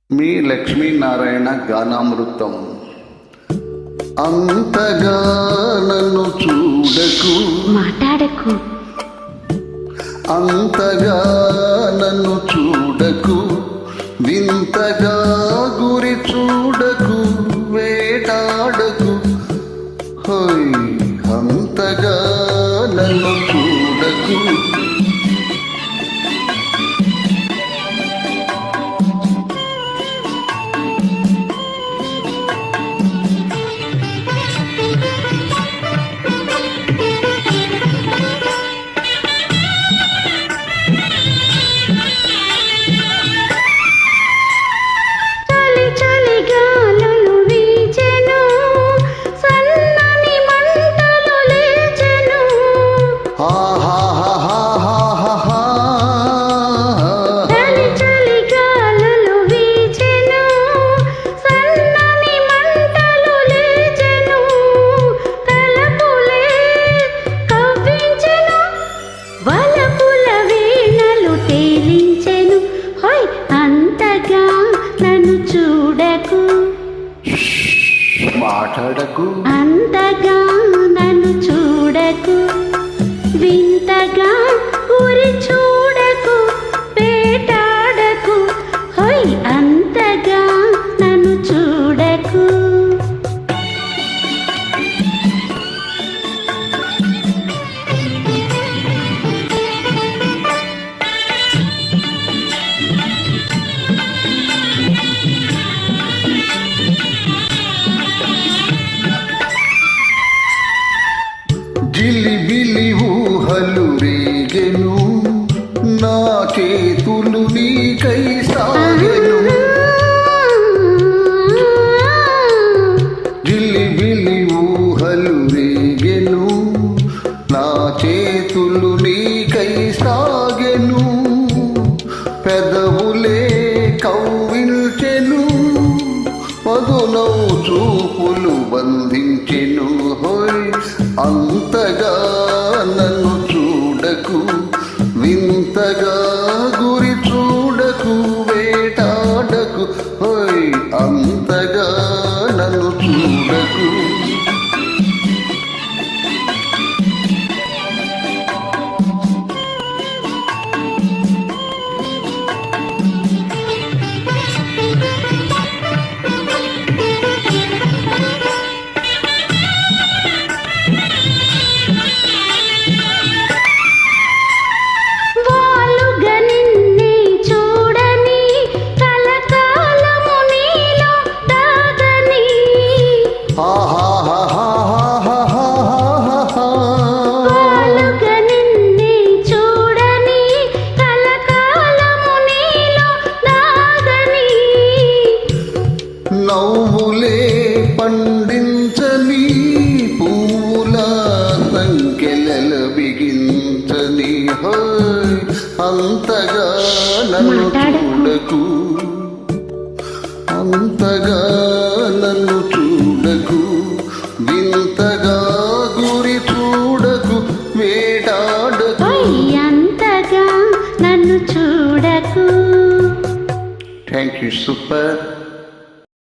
మీ లక్ష్మీనారాయణ గానామృతం. అంతగా నన్ను చూడకు, మాట్లాడకు, అంతగా నన్ను చూడకు, వింతగా గురి చూడకు, వేటాడకు, హోయ్ అంతగా నన్ను చూడకు. మాట్లాడకు, అంతగా నన్ను చూడకు, వింతగా గురి చూడకు, వేటాడకు, హోయ్ అంతగా నన్ను చూడకు. జిలిబిలి ఊహలు రేగెను, నా చేతులు నీకై సాగెను. జిలిబిలి ఊహలు రేగెను, నా చేతులు నీకై సాగెను. పెదవులే కవ్విల్చెను, పదునౌ చూపులు బంధించెను. హోయ్ అంతగా నన్ను చూడకు, వింతగా గురి చూడకు, వేటాడకు, హోయ్ అంతగా నన్ను చూడకు. నవ్వులే పండించని పూల సంఖ్యల బిగించని, హోయ్ అంతగా నన్ను చూడకు, అంతగా నన్ను చూడకు, వింతగా గురి చూడకు, వేటాడకు, అంతగా నన్ను చూడకు. Thank you, super.